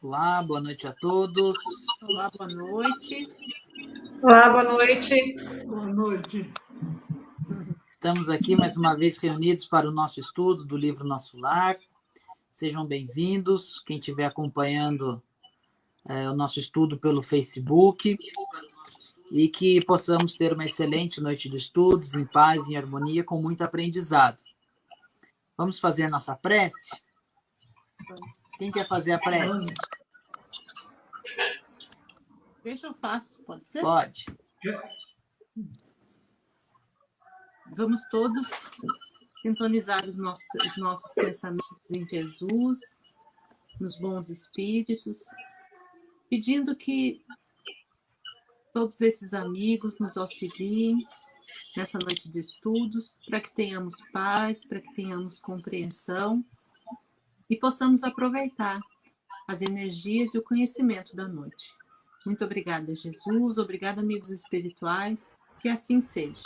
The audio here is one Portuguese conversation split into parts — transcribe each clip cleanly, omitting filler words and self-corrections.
Olá, boa noite a todos. Olá, boa noite. Olá, boa noite. Boa noite. Estamos aqui mais uma vez reunidos para o nosso estudo do livro Nosso Lar. Sejam bem-vindos, quem estiver acompanhando o nosso estudo pelo Facebook, e que possamos ter uma excelente noite de estudos, em paz, em harmonia, com muito aprendizado. Vamos fazer nossa prece? Quem quer fazer a prece? Deixa eu faço, pode ser? Pode. Vamos todos sintonizar os nossos pensamentos em Jesus, nos bons espíritos, pedindo que todos esses amigos nos auxiliem nessa noite de estudos, para que tenhamos paz, para que tenhamos compreensão e possamos aproveitar as energias e o conhecimento da noite. Muito obrigada, Jesus. Obrigada, amigos espirituais. Que assim seja.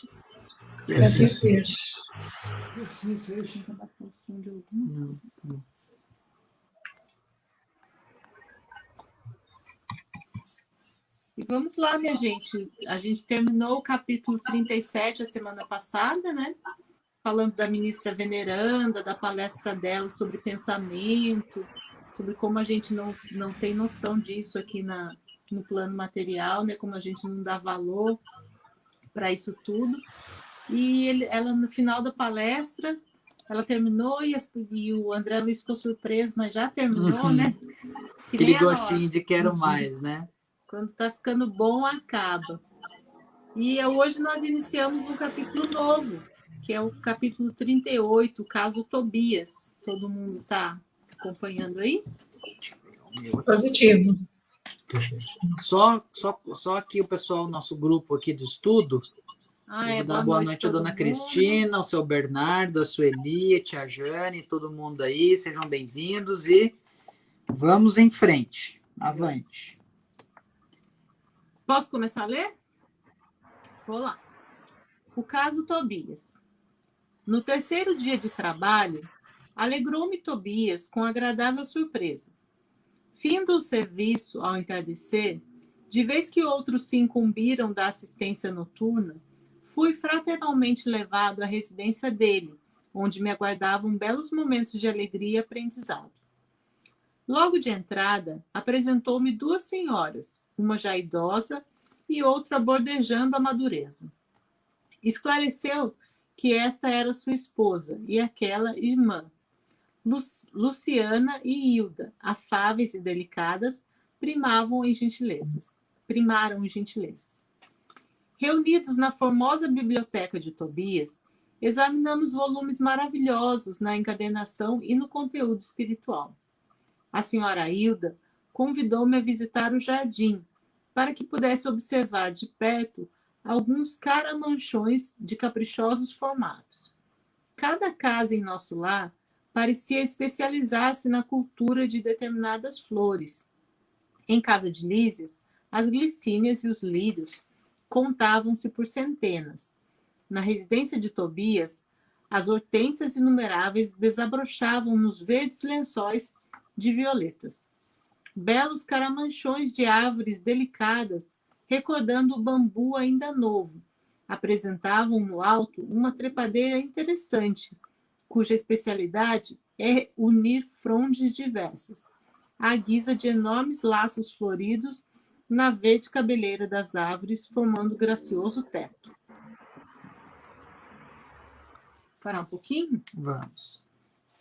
Que assim seja. Não. E vamos lá, minha gente. A gente terminou o capítulo 37 a semana passada, né? Falando da ministra Veneranda, da palestra dela sobre pensamento, sobre como a gente não tem noção disso aqui no plano material, né? Como a gente não dá valor para isso tudo. E ela, no final da palestra, ela terminou e o André Luiz ficou surpreso, mas já terminou, né? Que Aquele nem a gostinho nossa. de quero mais, né? Quando está ficando bom, acaba. E hoje nós iniciamos um capítulo novo, que é o capítulo 38, o caso Tobias. Todo mundo está acompanhando aí? Positivo. Só aqui o pessoal, nosso grupo aqui do estudo. Vou dar boa noite à dona Cristina, ao seu Bernardo, a Sueli, a tia Jane, todo mundo aí. Sejam bem-vindos e vamos em frente. Avante. Posso começar a ler? Vou lá. O caso Tobias. No terceiro dia de trabalho, alegrou-me Tobias com agradável surpresa. Findo o serviço ao entardecer, de vez que outros se incumbiram da assistência noturna, fui fraternalmente levado à residência dele, onde me aguardavam belos momentos de alegria e aprendizado. Logo de entrada, apresentou-me duas senhoras, uma já idosa e outra bordejando a madureza. Esclareceu que esta era sua esposa e aquela irmã. Luciana e Hilda, afáveis e delicadas, primaram em gentilezas. Reunidos na formosa biblioteca de Tobias, examinamos volumes maravilhosos na encadernação e no conteúdo espiritual. A senhora Hilda convidou-me a visitar o jardim, para que pudesse observar de perto alguns caramanchões de caprichosos formatos. Cada casa em nosso lar parecia especializar-se na cultura de determinadas flores. Em casa de Lísias, as glicínias e os lírios contavam-se por centenas. Na residência de Tobias, as hortênsias inumeráveis desabrochavam nos verdes lençóis de violetas. Belos caramanchões de árvores delicadas, recordando o bambu ainda novo, apresentavam no alto uma trepadeira interessante, cuja especialidade é unir frondes diversas, à guisa de enormes laços floridos na verde cabeleira das árvores, formando gracioso teto. Parar um pouquinho? Vamos.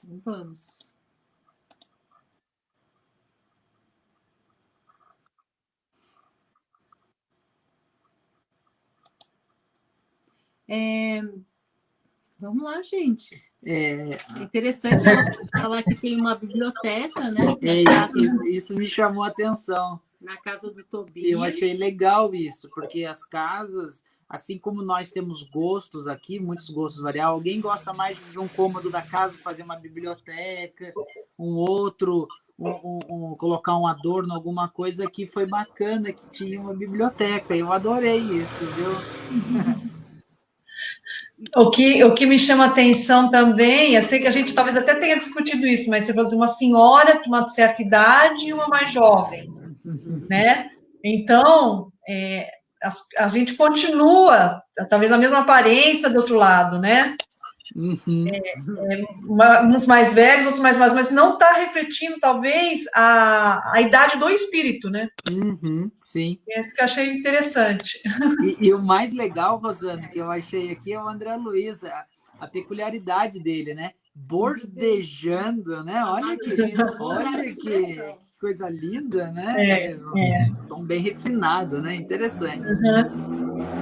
Vamos. Vamos lá, gente. É interessante ela falar que tem uma biblioteca, né? Isso me chamou a atenção. Na casa do Tobias. Eu achei legal isso, porque as casas, assim como nós temos gostos aqui, muitos gostos variados, alguém gosta mais de um cômodo da casa, fazer uma biblioteca, um outro, colocar um adorno, alguma coisa que foi bacana, que tinha uma biblioteca. Eu adorei isso, viu? O que me chama atenção também, eu sei que a gente talvez até tenha discutido isso, mas você falou assim, uma senhora de uma certa idade e uma mais jovem, né? Então, a gente continua, talvez a mesma aparência do outro lado, né? Uns mais velhos, outros mais novos, mas não está refletindo, talvez, a idade do espírito, né? Sim. É isso que eu achei interessante. E o mais legal, Rosana, que eu achei aqui é o André Luiz, a peculiaridade dele, né? Bordejando, né? Olha que coisa linda, né? Tom bem refinado, né? Interessante.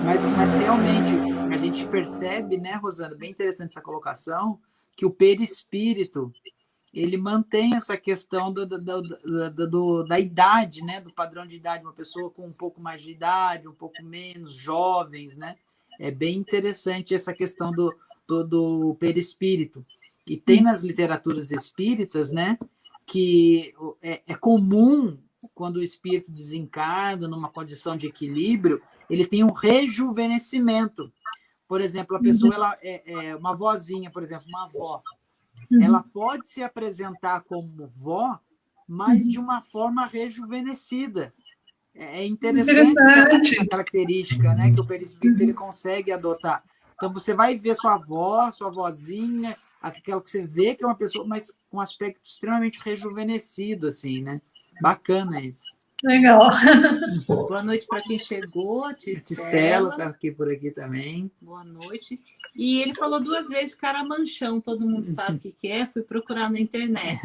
Mas realmente a gente percebe, né, Rosana, bem interessante essa colocação, que o perispírito ele mantém essa questão da idade, né? Do padrão de idade, uma pessoa com um pouco mais de idade, um pouco menos, jovens, né? É bem interessante essa questão do perispírito. E tem nas literaturas espíritas, né? Que é comum, quando o espírito desencarna numa condição de equilíbrio, ele tem um rejuvenescimento. Por exemplo, a pessoa, ela é uma vozinha, por exemplo, uma avó. Ela pode se apresentar como vó, mas de uma forma rejuvenescida. É interessante essa característica, né, que o perispírito ele consegue adotar. Então, você vai ver sua avó, sua vozinha, aquela que você vê que é uma pessoa, mas com um aspecto extremamente rejuvenescido, assim, né? Bacana isso. Legal. Boa noite para quem chegou, a Tistela está aqui por aqui também. Boa noite. E ele falou 2 vezes Caramanchão, todo mundo sabe o que é, fui procurar na internet.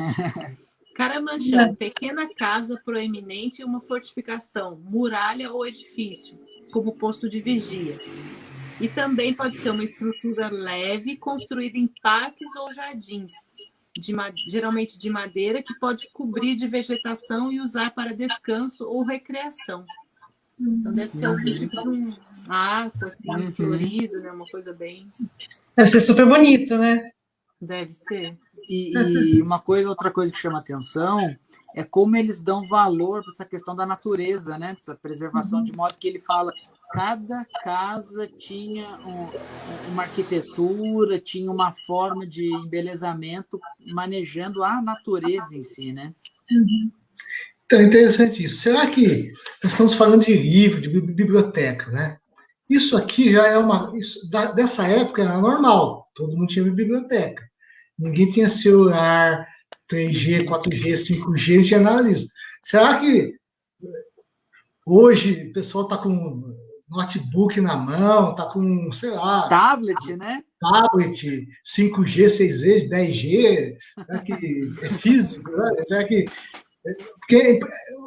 Caramanchão, pequena casa proeminente e uma fortificação, muralha ou edifício, como posto de vigia. E também pode ser uma estrutura leve, construída em parques ou jardins, geralmente de madeira, que pode cobrir de vegetação e usar para descanso ou recreação. Então deve ser algum tipo de um arco, assim, florido, né? Uma coisa bem... Deve ser super bonito, né? Deve ser. E outra coisa que chama atenção é como eles dão valor para essa questão da natureza, né? Essa preservação, de modo que ele fala cada casa tinha uma arquitetura, tinha uma forma de embelezamento manejando a natureza em si, né? Então, é interessante isso. Será que nós estamos falando de livro, de biblioteca, né? Isso aqui já é dessa época era normal, todo mundo tinha biblioteca. Ninguém tinha celular, 3G, 4G, 5G, não tinha nada disso. Será que hoje o pessoal está com notebook na mão, está com, sei lá... Tablet, né? Tablet, 5G, 6G, 10G, será que é físico? Né? Será que... Porque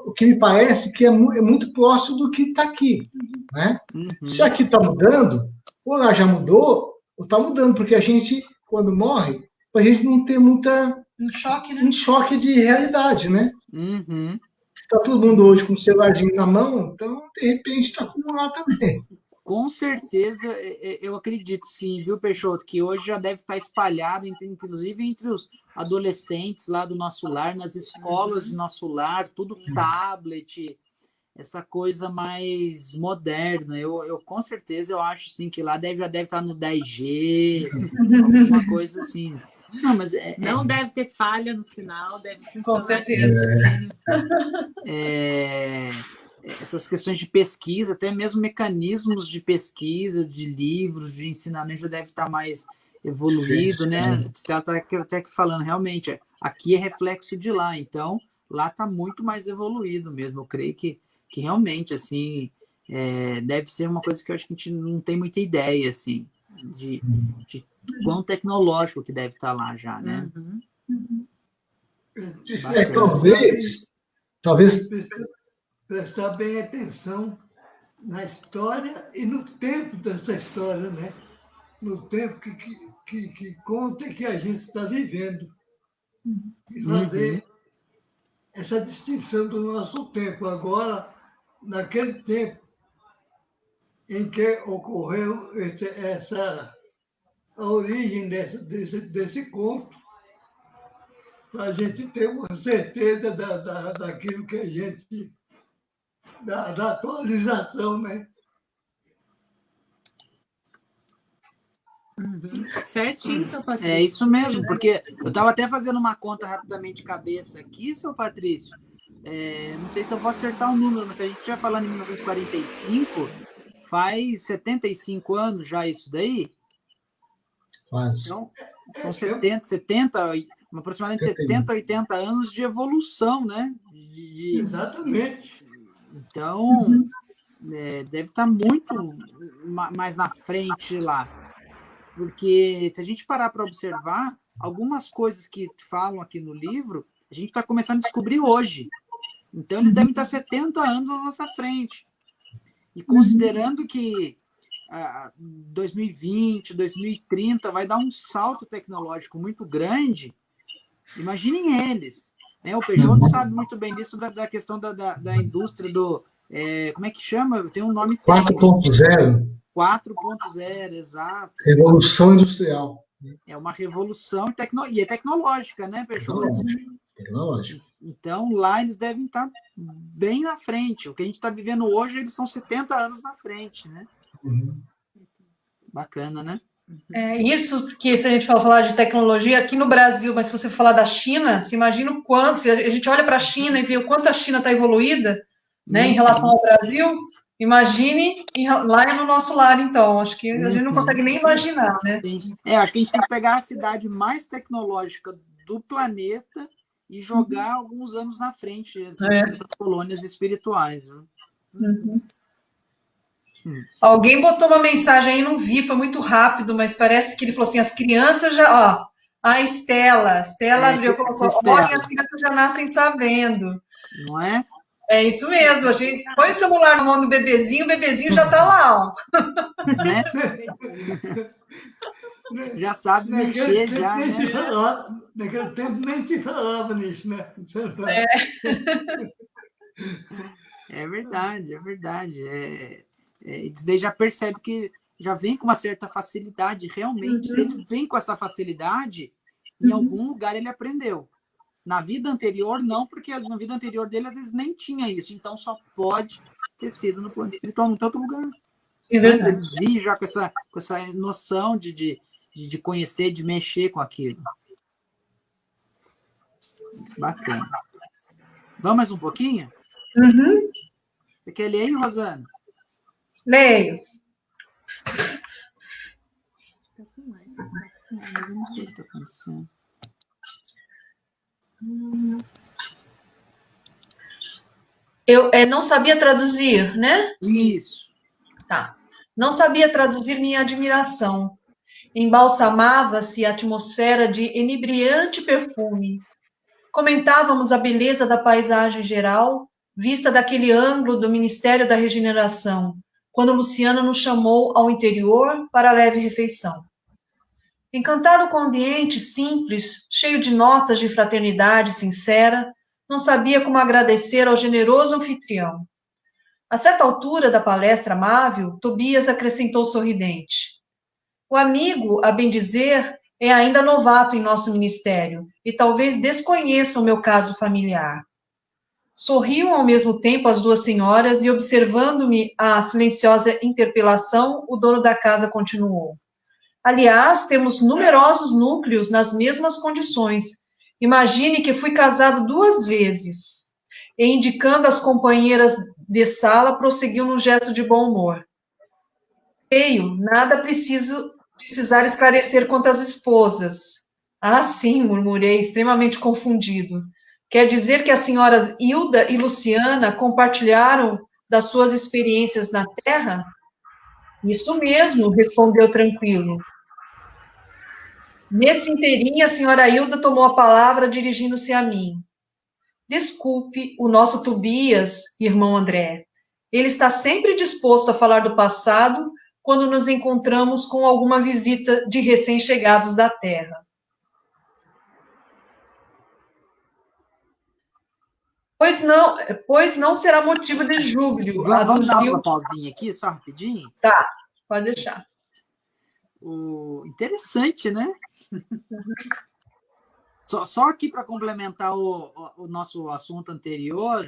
o que me parece que é muito próximo do que está aqui, né? Se aqui está mudando, ou lá já mudou, ou está mudando, porque a gente, quando morre, a gente não tem um choque, né? Um choque de realidade, né? Está todo mundo hoje com o celularzinho na mão, então, de repente, está como lá também. Com certeza, eu acredito sim, viu, Peixoto, que hoje já deve estar espalhado, inclusive entre os adolescentes lá do nosso lar, nas escolas de nosso lar, tudo tablet, essa coisa mais moderna. Eu com certeza eu acho sim que lá já deve estar no 10G, alguma coisa assim. Não, mas não deve ter falha no sinal, deve funcionar. Com certeza. Essas questões de pesquisa, até mesmo mecanismos de pesquisa, de livros, de ensinamento já deve estar mais evoluído, né? Você está até aqui falando, realmente, aqui é reflexo de lá, então lá está muito mais evoluído mesmo. Eu creio que realmente, assim, deve ser uma coisa que eu acho que a gente não tem muita ideia, assim, de quão tecnológico que deve estar lá já, né? Talvez prestar bem atenção na história e no tempo dessa história, né? No tempo que conta que a gente está vivendo. E fazer essa distinção do nosso tempo. Agora, naquele tempo em que ocorreu a origem desse conto, para a gente ter uma certeza daquilo que a gente... Da atualização, né? Certinho, seu Patrício. É isso mesmo, porque eu estava até fazendo uma conta rapidamente de cabeça aqui, seu Patrício. Não sei se eu vou acertar o número, mas se a gente estiver falando em 1945, faz 75 anos já isso daí. Quase. Então, são 70, aproximadamente 70, 80 anos de evolução, né? Exatamente. Então, deve estar muito mais na frente lá. Porque se a gente parar para observar, algumas coisas que falam aqui no livro, a gente está começando a descobrir hoje. Então, eles devem estar 70 anos na nossa frente. E considerando que 2020, 2030 vai dar um salto tecnológico muito grande, imaginem eles. Né? O Peugeot sabe muito bem disso da questão da indústria do... como é que chama? Tem um nome técnico. 4.0. 4.0, exato. Revolução industrial. É uma revolução e é tecnológica, né, Peugeot? Tecnológico. Então, lá eles devem estar bem na frente. O que a gente está vivendo hoje, eles são 70 anos na frente, né? Uhum. Bacana, né? Isso que, se a gente for falar de tecnologia aqui no Brasil, mas se você falar da China, você imagina o quanto, se a gente olha para a China e vê o quanto a China está evoluída, né, em relação ao Brasil, imagine lá no nosso lar, então. Acho que a gente não consegue nem imaginar, né? Sim. Acho que a gente tem que pegar a cidade mais tecnológica do planeta e jogar alguns anos na frente essas colônias espirituais. Né? Uhum. Alguém botou uma mensagem aí, não vi, foi muito rápido, mas parece que ele falou assim, as crianças já... a Estela abriu, colocou, olha, as crianças já nascem sabendo. Não é? É isso mesmo, a gente põe o celular na mão do bebezinho, o bebezinho já está lá, ó. Né? Já sabe mexer, já, né? Naquele tempo nem se falava nisso, né? É verdade, é verdade. Eles daí já percebe que já vem com uma certa facilidade, realmente. Se ele vem com essa facilidade, em algum lugar ele aprendeu. Na vida anterior, não, porque na vida anterior dele, às vezes, nem tinha isso. Então, só pode ter sido no plano espiritual, em outro lugar. É verdade. Ele vi já com essa noção de conhecer, de mexer com aquilo. Bacana. Vamos mais um pouquinho? Uhum. Você quer ler aí, Rosana? Leio. Eu não sei o que está acontecendo. Eu não sabia traduzir, né? Isso. Tá. Não sabia traduzir minha admiração. Embalsamava-se a atmosfera de inebriante perfume. Comentávamos a beleza da paisagem geral, vista daquele ângulo do Ministério da Regeneração, quando Luciana nos chamou ao interior para a leve refeição. Encantado com o ambiente simples, cheio de notas de fraternidade sincera, não sabia como agradecer ao generoso anfitrião. A certa altura da palestra amável, Tobias acrescentou sorridente. O amigo, a bem dizer, é ainda novato em nosso ministério e talvez desconheça o meu caso familiar. Sorriam ao mesmo tempo as duas senhoras e, observando-me a silenciosa interpelação, o dono da casa continuou. Aliás, temos numerosos núcleos nas mesmas condições. Imagine que fui casado 2 vezes. E, indicando as companheiras de sala, prosseguiu num gesto de bom humor. Creio, nada precisar esclarecer quanto às esposas. Ah, sim, murmurei, extremamente confundido. Quer dizer que as senhoras Hilda e Luciana compartilharam das suas experiências na Terra? Isso mesmo, respondeu tranquilo. Nesse inteirinho, a senhora Hilda tomou a palavra, dirigindo-se a mim. Desculpe, o nosso Tobias, irmão André. Ele está sempre disposto a falar do passado quando nos encontramos com alguma visita de recém-chegados da Terra. Pois não será motivo de júbilo. Vamos dar uma pausinha aqui, só rapidinho? Tá, pode deixar. Interessante, né? Só aqui para complementar o nosso assunto anterior,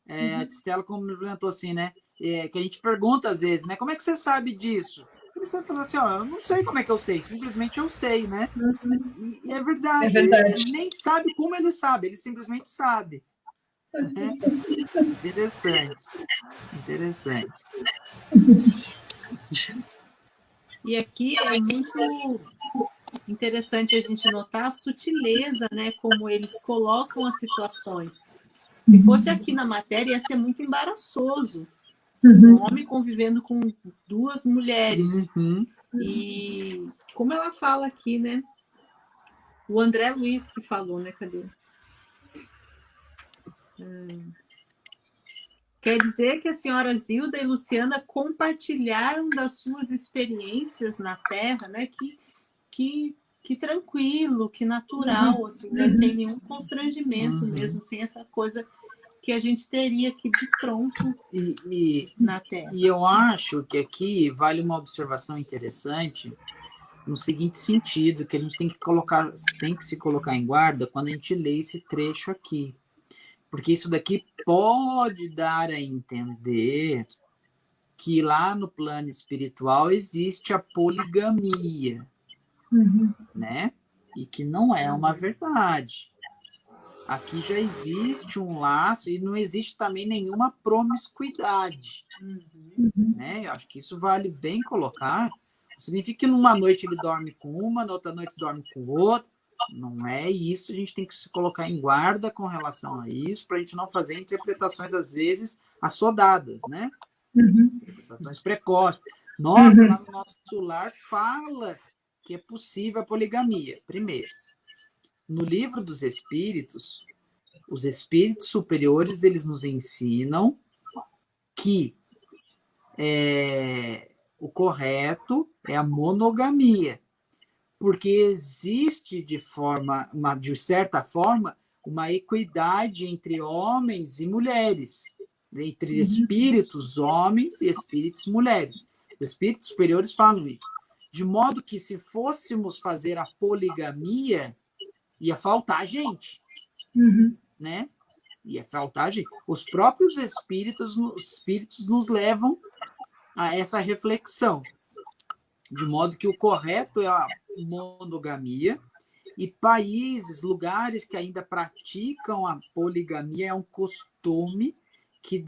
a Estela complementou assim, né? Que a gente pergunta às vezes, né? Como é que você sabe disso? Você vai falar assim, ó, eu não sei como é que eu sei, simplesmente eu sei, né? E é verdade, É verdade. ele nem sabe como ele sabe, ele simplesmente sabe. Né? Interessante, interessante. E aqui é muito interessante a gente notar a sutileza, né, como eles colocam as situações. Se fosse aqui na matéria, ia ser muito embaraçoso. Um homem convivendo com duas mulheres. Uhum. E como ela fala aqui, né? O André Luiz que falou, né? Cadê? Quer dizer que a senhora Zilda e Luciana compartilharam das suas experiências na Terra, né? Que tranquilo, que natural, assim, né? Sem nenhum constrangimento mesmo, sem essa coisa que a gente teria aqui de pronto na Terra. E eu acho que aqui vale uma observação interessante no seguinte sentido, que a gente tem que se colocar em guarda quando a gente lê esse trecho aqui. Porque isso daqui pode dar a entender que lá no plano espiritual existe a poligamia, né? E que não é uma verdade. Aqui já existe um laço e não existe também nenhuma promiscuidade, né? Eu acho que isso vale bem colocar. Significa que numa noite ele dorme com uma, na outra noite dorme com outra. Não é isso, a gente tem que se colocar em guarda com relação a isso, para a gente não fazer interpretações, às vezes, assodadas, né? Interpretações precoces. Nossa, lá no nosso lar fala que é possível a poligamia. Primeiro, no livro dos Espíritos, os espíritos superiores, eles nos ensinam que o correto é a monogamia, porque existe de certa forma, uma equidade entre homens e mulheres, entre espíritos homens e espíritos mulheres. Os espíritos superiores falam isso. De modo que, se fôssemos fazer a poligamia, ia faltar gente, né? Ia faltar gente. Os próprios espíritos nos levam a essa reflexão, de modo que o correto é a monogamia, e países, lugares que ainda praticam a poligamia é um costume que,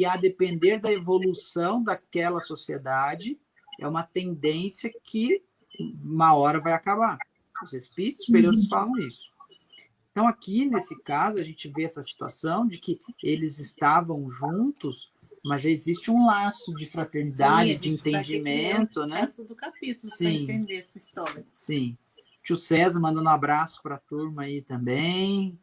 a depender da evolução daquela sociedade, é uma tendência que uma hora vai acabar. Os espíritos superiores falam isso. Então, aqui, nesse caso, a gente vê essa situação de que eles estavam juntos, mas já existe um laço de fraternidade, de entendimento, né? O resto do capítulo para entender essa história. Sim. Tio César mandando um abraço para a turma aí também.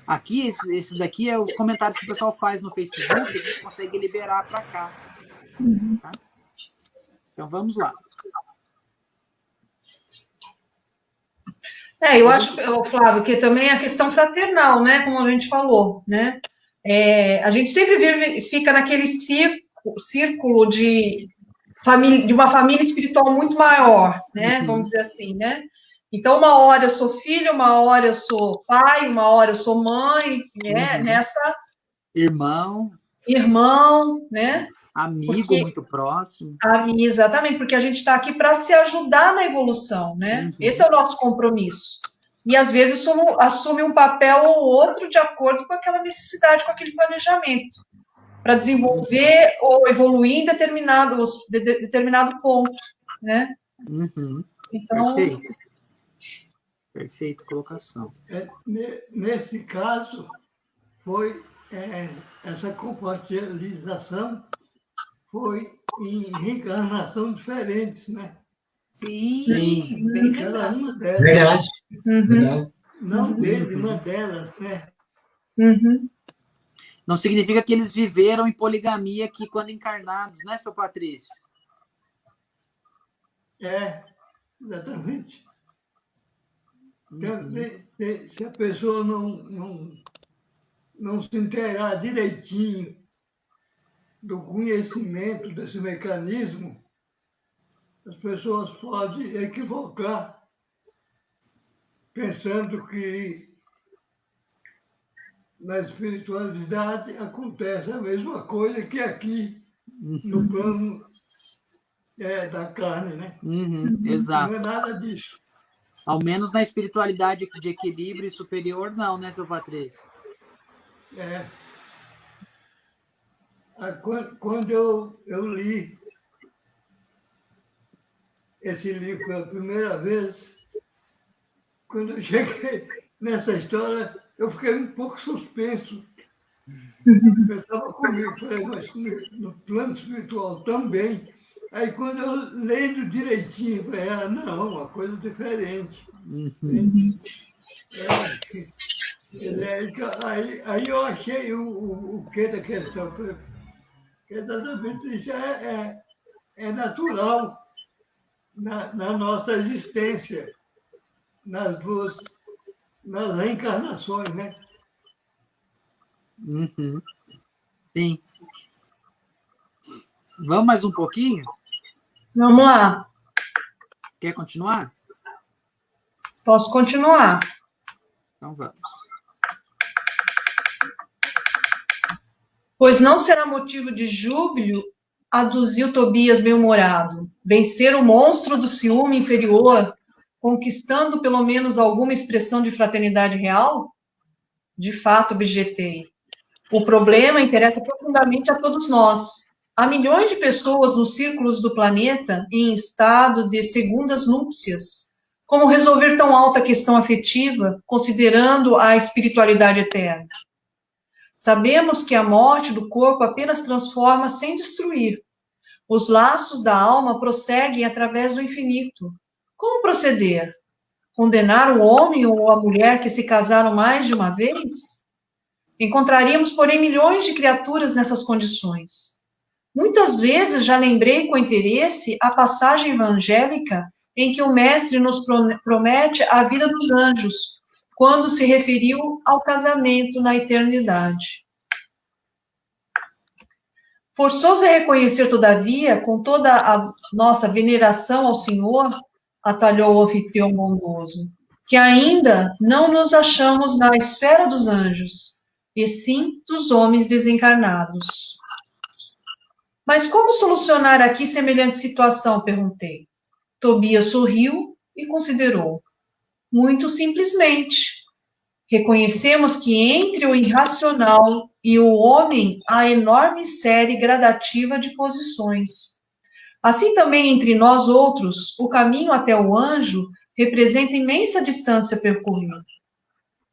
Aqui, esse daqui é os comentários que o pessoal faz no Facebook, a gente consegue liberar para cá. Tá? Então, vamos lá. Eu acho, Flávio, que também a questão fraternal, né, como a gente falou, né, a gente sempre fica naquele círculo de uma família espiritual muito maior, né, vamos dizer assim, né, então uma hora eu sou filho, uma hora eu sou pai, uma hora eu sou mãe, né, nessa... Irmão, né, amigo muito próximo. Exatamente, porque a gente está aqui para se ajudar na evolução, né? Esse é o nosso compromisso. E às vezes assume um papel ou outro de acordo com aquela necessidade, com aquele planejamento, para desenvolver ou evoluir em determinado ponto, né? Então... Perfeito colocação. Nesse caso, foi essa compartilhação foi em reencarnação diferentes, né? Sim. Bem cada uma delas. Verdade. Não dele, uma delas, né? Não significa que eles viveram em poligamia aqui quando encarnados, né, seu Patrício? Exatamente. Se a pessoa não se inteirar direitinho do conhecimento desse mecanismo, as pessoas podem equivocar, pensando que na espiritualidade acontece a mesma coisa que aqui. no plano da carne, né? Exato. Não é nada disso. Ao menos na espiritualidade de equilíbrio superior, não, né, seu Patrício? Quando eu li esse livro pela primeira vez, quando eu cheguei nessa história, eu fiquei um pouco suspenso. Pensava comigo, falei, mas no plano espiritual também. Aí quando eu lendo direitinho, falei, não, uma coisa diferente. Aí eu achei o que da questão, que exatamente isso é natural na nossa existência, nas reencarnações, né? Sim. Vamos mais um pouquinho? Vamos lá. Quer continuar? Posso continuar. Então vamos. Pois não será motivo de júbilo, aduziu Tobias bem-humorado, vencer o monstro do ciúme inferior, conquistando pelo menos alguma expressão de fraternidade real? De fato, objetei. O problema interessa profundamente a todos nós. Há milhões de pessoas nos círculos do planeta em estado de segundas núpcias. Como resolver tão alta questão afetiva, considerando a espiritualidade eterna? Sabemos que a morte do corpo apenas transforma sem destruir. Os laços da alma prosseguem através do infinito. Como proceder? Condenar o homem ou a mulher que se casaram mais de uma vez? Encontraríamos, porém, milhões de criaturas nessas condições. Muitas vezes já lembrei com interesse a passagem evangélica em que o Mestre nos promete a vida dos anjos, quando se referiu ao casamento na eternidade. Forçoso é reconhecer, todavia, com toda a nossa veneração ao Senhor, atalhou o anfitrião bondoso, que ainda não nos achamos na esfera dos anjos, e sim dos homens desencarnados. Mas como solucionar aqui semelhante situação? Perguntei. Tobias sorriu e considerou. Muito simplesmente. Reconhecemos que entre o irracional e o homem há enorme série gradativa de posições. Assim também entre nós outros, o caminho até o anjo representa imensa distância percorrida.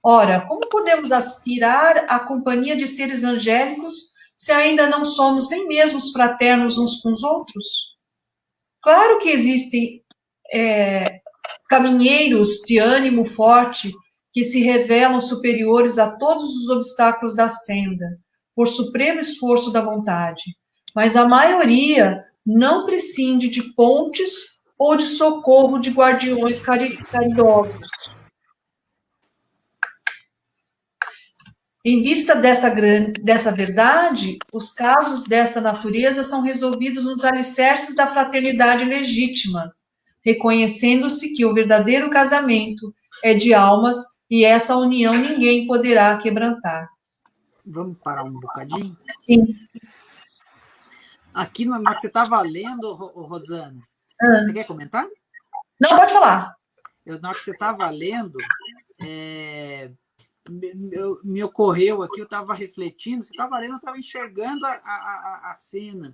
Ora, como podemos aspirar à companhia de seres angélicos se ainda não somos nem mesmo fraternos uns com os outros? Claro que existem caminheiros de ânimo forte que se revelam superiores a todos os obstáculos da senda, por supremo esforço da vontade, mas a maioria não prescinde de pontes ou de socorro de guardiões caridosos. Em vista dessa verdade, os casos dessa natureza são resolvidos nos alicerces da fraternidade legítima, reconhecendo-se que o verdadeiro casamento é de almas e essa união ninguém poderá quebrantar. Vamos parar um bocadinho? Sim. Aqui, na hora que você estava lendo, Rosana, você quer comentar? Não, pode falar. Na hora que você estava lendo, me ocorreu aqui, eu estava refletindo, você estava lendo, eu estava enxergando a cena.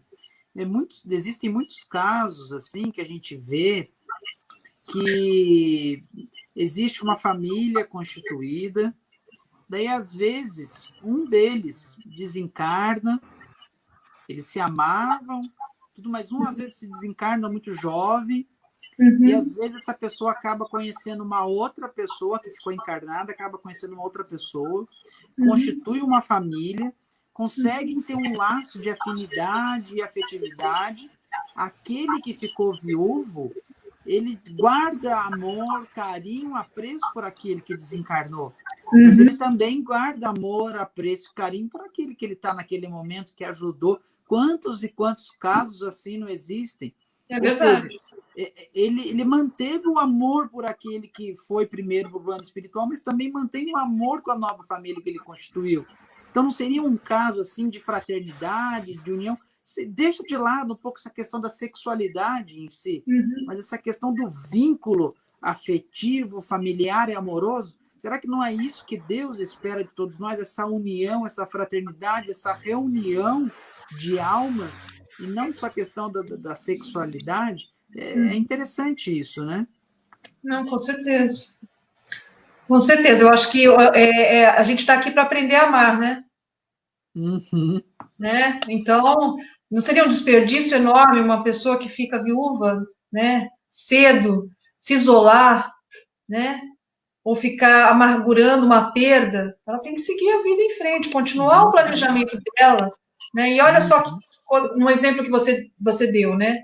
Existem muitos casos assim que a gente vê que existe uma família constituída, daí às vezes um deles desencarna, eles se amavam, tudo, mas às vezes se desencarna muito jovem, e às vezes essa pessoa acaba conhecendo uma outra pessoa que ficou encarnada, acaba conhecendo uma outra pessoa, constitui uma família, conseguem ter um laço de afinidade e afetividade. Aquele que ficou viúvo, ele guarda amor, carinho, apreço por aquele que desencarnou. Mas ele também guarda amor, apreço, carinho por aquele que ele está naquele momento, que ajudou. Quantos e quantos casos assim não existem? É verdade. Ou seja, ele manteve o amor por aquele que foi primeiro para o plano espiritual, mas também mantém o amor com a nova família que ele constituiu. Então, não seria um caso assim de fraternidade, de união, você deixa de lado um pouco essa questão da sexualidade em si, Uhum. mas essa questão do vínculo afetivo, familiar e amoroso. Será que não é isso que Deus espera de todos nós? Essa união, essa fraternidade, essa reunião de almas, e não só a questão da sexualidade? É interessante isso, né? Não, com certeza. Com certeza. Eu acho que a gente está aqui para aprender a amar, né? Uhum. Né? Então, não seria um desperdício enorme uma pessoa que fica viúva, né? Cedo, se isolar, né? Ou ficar amargurando uma perda? Ela tem que seguir a vida em frente, continuar o planejamento dela, né? E olha só, no exemplo que você deu, né?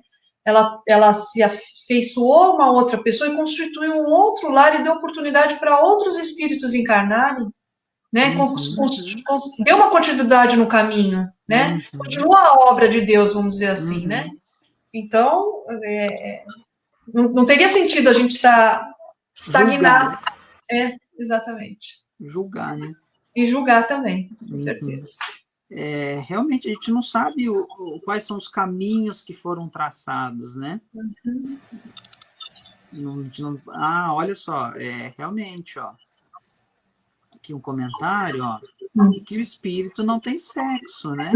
Ela se afeiçoou a uma outra pessoa e constituiu um outro lar e deu oportunidade para outros espíritos encarnarem, né? Deu uma continuidade no caminho, né? Continua a obra de Deus, vamos dizer assim, né? Então, não teria sentido a gente estar estagnado. Exatamente. Julgar, né? E julgar também, com certeza. Realmente, a gente não sabe quais são os caminhos que foram traçados, né? Olha só, realmente, ó. Aqui um comentário, ó, que o espírito não tem sexo, né?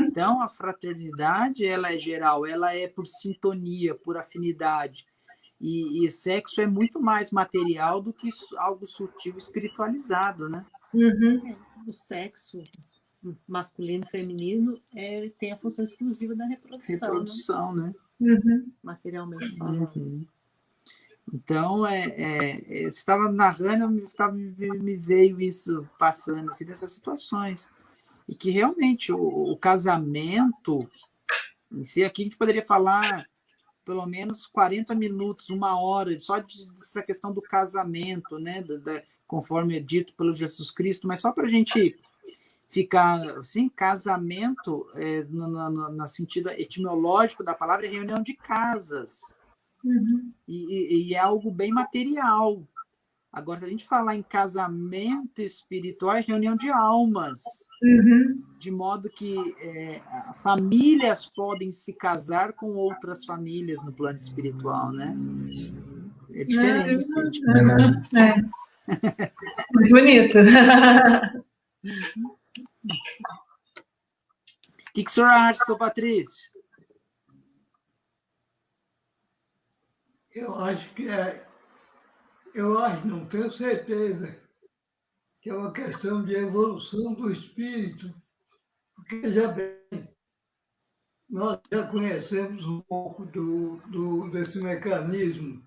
Então, a fraternidade, ela é geral, ela é por sintonia, por afinidade. E sexo é muito mais material do que algo sutil espiritualizado, né? O sexo masculino e feminino tem a função exclusiva da reprodução, né? Materialmente falando. Então, você estava narrando, me veio isso passando assim, nessas situações. E que realmente o casamento em si, aqui a gente poderia falar pelo menos 40 minutos, 1 hora, só dessa questão do casamento, né? Conforme é dito pelo Jesus Cristo, mas só para a gente ficar assim, casamento, no sentido etimológico da palavra, é reunião de casas. E é algo bem material. Agora, se a gente falar em casamento espiritual, é reunião de almas. De modo que famílias podem se casar com outras famílias no plano espiritual, né? É diferente. Muito bonito. O que o senhor acha, seu Patrício? Eu acho que não tenho certeza, que é uma questão de evolução do espírito. Porque, já bem, nós já conhecemos um pouco desse mecanismo,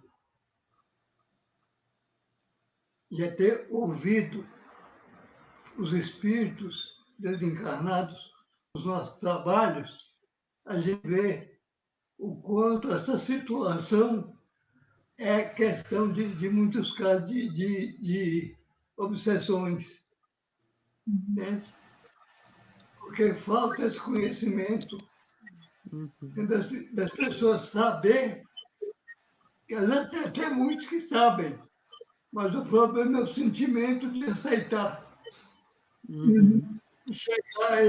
já ter ouvido os espíritos desencarnados nos nossos trabalhos, a gente vê o quanto essa situação é questão de muitos casos de obsessões. Né? Porque falta esse conhecimento das pessoas saberem, que às vezes tem até muitos que sabem, mas o problema é o sentimento de aceitar. Chegar a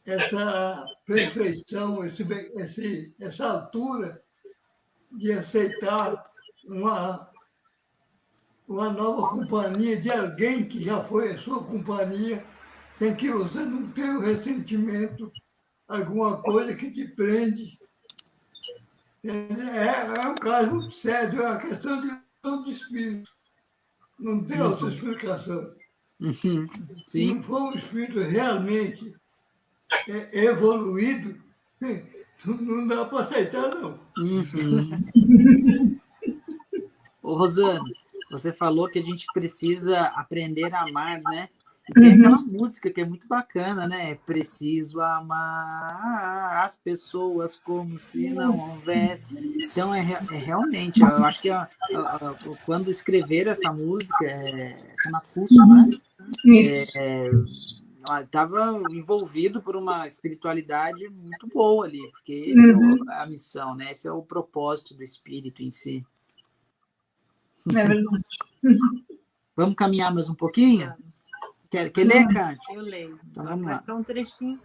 essa perfeição, essa altura de aceitar uma nova companhia de alguém que já foi a sua companhia, sem que você não tenha o ressentimento, alguma coisa que te prende. É um caso sério, é uma questão de espírito. Não tem outra explicação. Sim. Se não for um espírito realmente evoluído, não dá para aceitar, não. Ô, Rosana, você falou que a gente precisa aprender a amar, né? E tem aquela música que é muito bacana, né? Preciso amar as pessoas como se não houvesse. Então, realmente, eu acho que quando escrever essa música, Renato Russo, né? Estava envolvido por uma espiritualidade muito boa ali, porque essa é a missão, né? Esse é o propósito do espírito em si. É verdade. Vamos caminhar mais um pouquinho? Quer ler, Cante? Eu leio. Então, vamos Vai lá. ficar um trechinho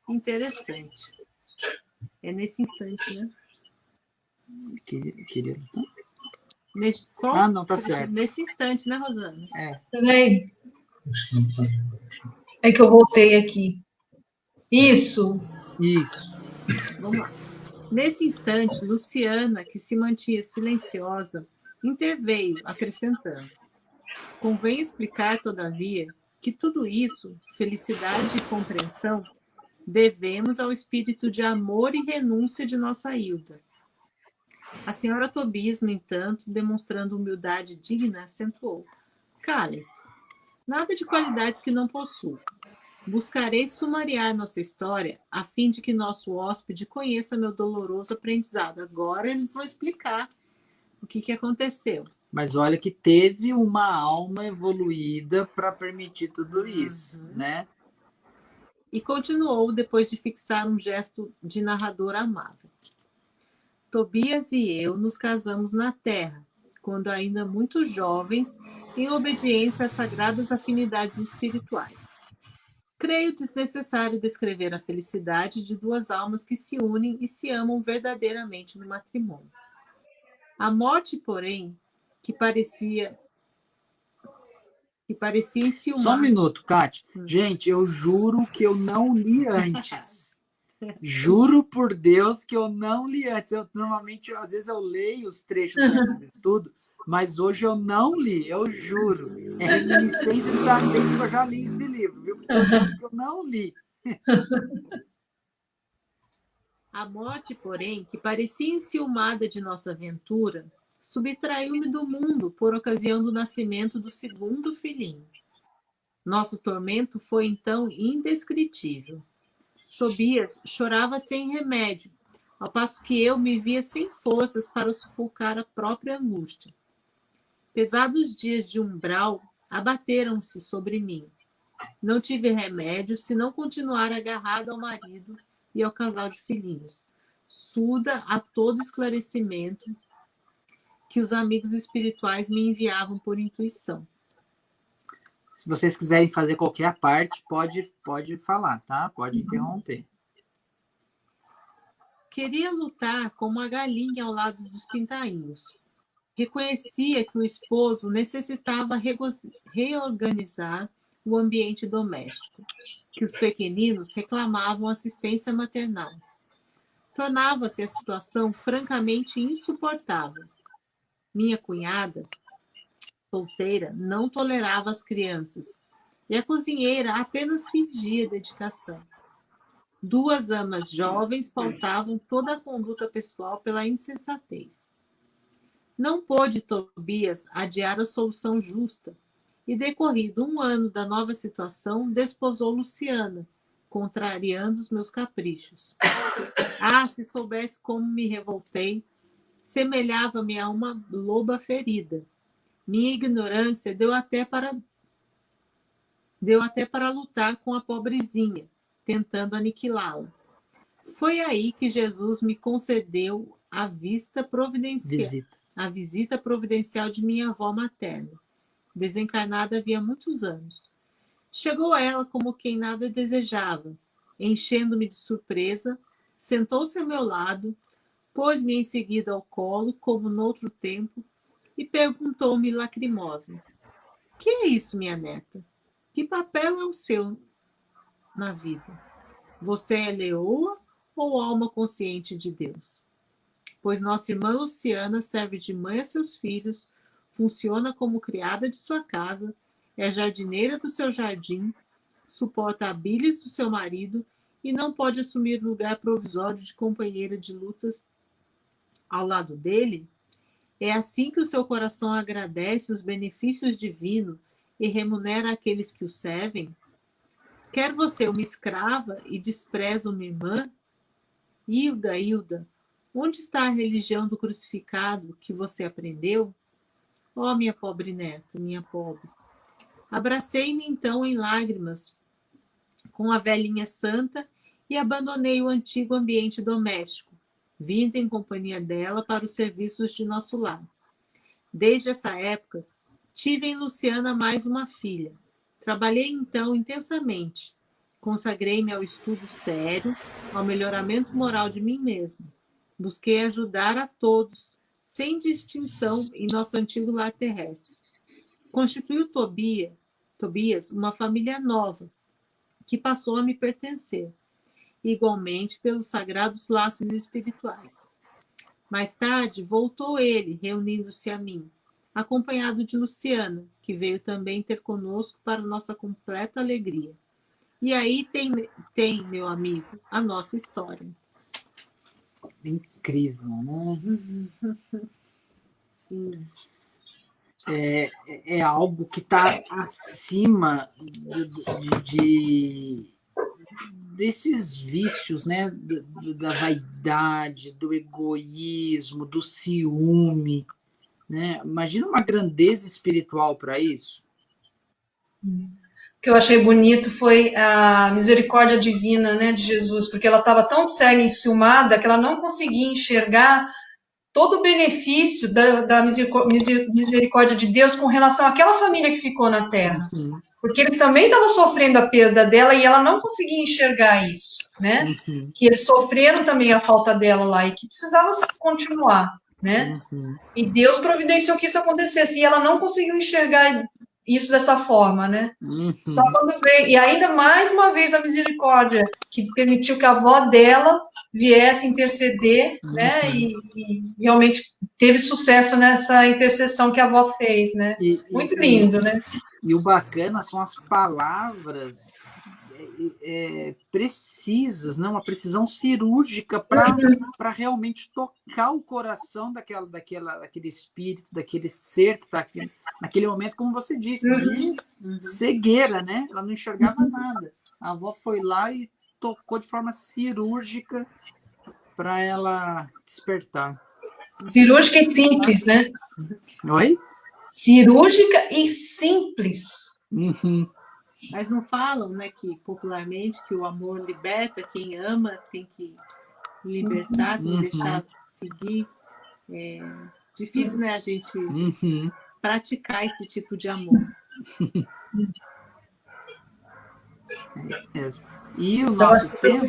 interessante. É nesse instante, né? Queria... Qual? Não, tá certo. Nesse instante, né, Rosana? Peraí. É que eu voltei aqui. Isso. Vamos lá. Nesse instante, Luciana, que se mantinha silenciosa, interveio, acrescentando: convém explicar, todavia, que tudo isso, felicidade e compreensão, devemos ao espírito de amor e renúncia de nossa Hilda. A senhora Tobias, no entanto, demonstrando humildade digna, acentuou: cale-se. Nada de qualidades que não possuo. Buscarei sumariar nossa história a fim de que nosso hóspede conheça meu doloroso aprendizado. Agora eles vão explicar o que aconteceu. Mas olha que teve uma alma evoluída para permitir tudo isso, né? E continuou depois de fixar um gesto de narrador amável. Tobias e eu nos casamos na terra, quando ainda muito jovens, em obediência às sagradas afinidades espirituais. Creio desnecessário descrever a felicidade de duas almas que se unem e se amam verdadeiramente no matrimônio. A morte, porém, que parecia enciumar... Só um minuto, Cátia. Gente, eu juro que eu não li antes. Juro por Deus que eu não li antes. Normalmente, às vezes, eu leio os trechos antes do estudo, mas hoje eu não li, eu juro. É reminiscência da vez que eu já li esse livro, viu? Porque eu juro que eu não li. A morte, porém, que parecia enciumada de nossa aventura, subtraiu-me do mundo por ocasião do nascimento do segundo filhinho. Nosso tormento foi, então, indescritível. Tobias chorava sem remédio, ao passo que eu me via sem forças para sufocar a própria angústia. Pesados dias de umbral abateram-se sobre mim. Não tive remédio senão continuar agarrado ao marido e ao casal de filhinhos, surda a todo esclarecimento que os amigos espirituais me enviavam por intuição. Se vocês quiserem fazer qualquer parte, pode falar, tá? Pode interromper. Queria lutar como a galinha ao lado dos pintainhos. Reconhecia que o esposo necessitava reorganizar o ambiente doméstico, que os pequeninos reclamavam assistência maternal. Tornava-se a situação francamente insuportável. Minha cunhada, solteira, não tolerava as crianças, e a cozinheira apenas fingia dedicação. Duas amas jovens pautavam toda a conduta pessoal pela insensatez. Não pôde Tobias adiar a solução justa, e decorrido 1 ano da nova situação, desposou Luciana, contrariando os meus caprichos. Ah, se soubesse como me revoltei, semelhava-me a uma loba ferida. Minha ignorância deu até para lutar com a pobrezinha, tentando aniquilá-la. Foi aí que Jesus me concedeu a visita providencial de minha avó materna, desencarnada havia muitos anos. Chegou ela como quem nada desejava, enchendo-me de surpresa, sentou-se ao meu lado, pôs-me em seguida ao colo, como noutro tempo, e perguntou-me lacrimosa: que é isso, minha neta? Que papel é o seu na vida? Você é leoa ou alma consciente de Deus? Pois nossa irmã Luciana serve de mãe a seus filhos, funciona como criada de sua casa, é jardineira do seu jardim, suporta a bilhas do seu marido e não pode assumir lugar provisório de companheira de lutas ao lado dele? É assim que o seu coração agradece os benefícios divinos e remunera aqueles que o servem? Quer você uma escrava e despreza uma irmã? Hilda, Hilda, onde está a religião do crucificado que você aprendeu? Oh, minha pobre neta, minha pobre. Abracei-me então em lágrimas com a velhinha santa e abandonei o antigo ambiente doméstico, vindo em companhia dela para os serviços de nosso lar. Desde essa época, tive em Luciana mais uma filha, Trabalhei, então, intensamente. Consagrei-me ao estudo sério, ao melhoramento moral de mim mesmo. Busquei ajudar a todos, sem distinção, em nosso antigo lar terrestre. Constituiu Tobias uma família nova, que passou a me pertencer, igualmente pelos sagrados laços espirituais. Mais tarde, voltou ele, reunindo-se a mim, acompanhado de Luciana, que veio também ter conosco para nossa completa alegria. E aí tem, meu amigo, a nossa história. Incrível, né? Sim. É algo que está acima desses vícios, né? Da vaidade, do egoísmo, do ciúme, né? Imagina uma grandeza espiritual para isso. O que eu achei bonito foi a misericórdia divina, né, de Jesus, porque ela estava tão cega e enciumada que ela não conseguia enxergar todo o benefício da misericórdia de Deus com relação àquela família que ficou na Terra. Uhum. Porque eles também estavam sofrendo a perda dela e ela não conseguia enxergar isso, né? Uhum. Que eles sofreram também a falta dela lá e que precisava continuar, né? Uhum. E Deus providenciou que isso acontecesse e ela não conseguiu enxergar isso dessa forma, né? Uhum. Só quando veio, e ainda mais uma vez a misericórdia, que permitiu que a avó dela viesse interceder, né? E realmente teve sucesso nessa intercessão que a avó fez, né? Muito lindo, né? E o bacana são as palavras precisas, né? Uma precisão cirúrgica para realmente tocar o coração daquele espírito, daquele ser que está aqui naquele momento, como você disse, de cegueira, né? Ela não enxergava nada. A avó foi lá e tocou de forma cirúrgica para ela despertar. Cirúrgica e simples, né? Oi? Cirúrgica e simples. Uhum. Mas não falam, né, que popularmente que o amor liberta, quem ama tem que libertar, tem que deixar seguir. É difícil, né, a gente praticar esse tipo de amor. É isso mesmo. E o nosso tempo...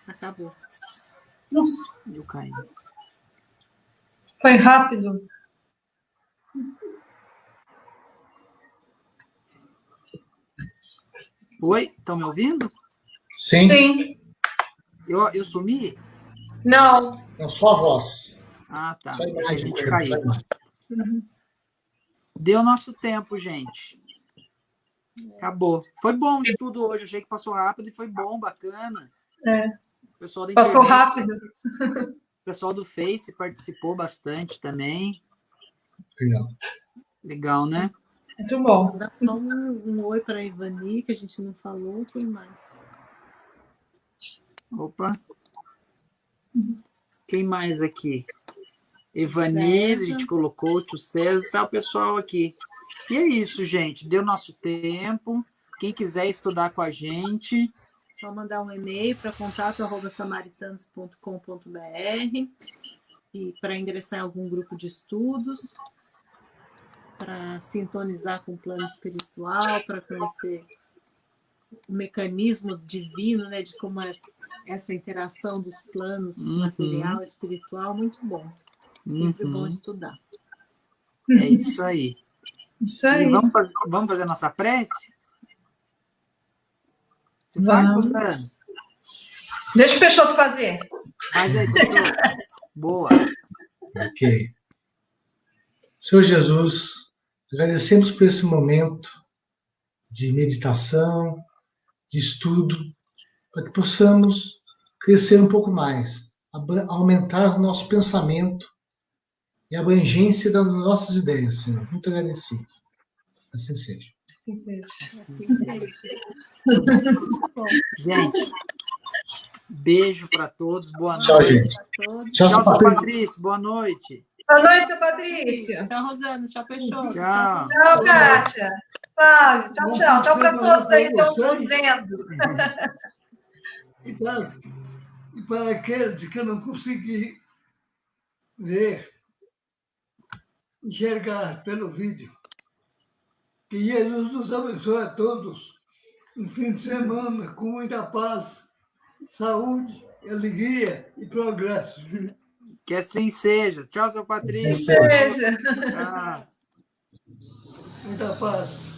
Acabou. Nossa, Eu caí. foi rápido. Oi, estão me ouvindo? Sim. Sim. Eu sumi? Não. É só a voz. Ah, tá. Só a A imagem gente do caiu. Deu nosso tempo, gente. Acabou. Foi bom o estudo hoje. Achei que passou rápido e foi bom, bacana. O pessoal da Passou internet, rápido. o pessoal do Face participou bastante também. Legal. Legal, né? Muito bom. Vou dar só um oi para a Ivani, que a gente não falou. Quem mais? Opa. Quem mais aqui? Evani, a gente colocou, o tio César, tá o pessoal aqui. E é isso, gente. Deu nosso tempo. Quem quiser estudar com a gente, Só mandar um e-mail para contato@samaritanos.com.br e para ingressar em algum grupo de estudos, para sintonizar com o plano espiritual, para conhecer o mecanismo divino, né, de como é essa interação dos planos material e espiritual, muito bom. Sempre bom estudar. É isso aí. Isso aí. E vamos fazer nossa prece? Você faz, Vamos. Rosana? Deixa o Peixoto fazer. Faz aí, Peixoto. Boa. Ok. Senhor Jesus, agradecemos por esse momento de meditação, de estudo, para que possamos crescer um pouco mais, aumentar o nosso pensamento e a abrangência das nossas ideias, Senhor. Muito agradecido. Assim seja. Assim seja. Gente, beijo para todos. Boa Tchau, noite. gente. Todos. Tchau, Tchau, seu Patrícia. Patrício. Boa noite. Boa noite, seu Patrícia. Tchau, Rosana. Tchau, Peixoto. Tchau. Tchau, Kátia. Flávio, tchau, tchau. Tchau para todos aí que estão nos vendo. E para aqueles que eu não consegui ver, enxergar pelo vídeo, Que Jesus nos abençoe a todos. Um fim de semana com muita paz, saúde, alegria e progresso. Que assim seja. Tchau, seu Patrício. Seja. Tchau. Muita paz.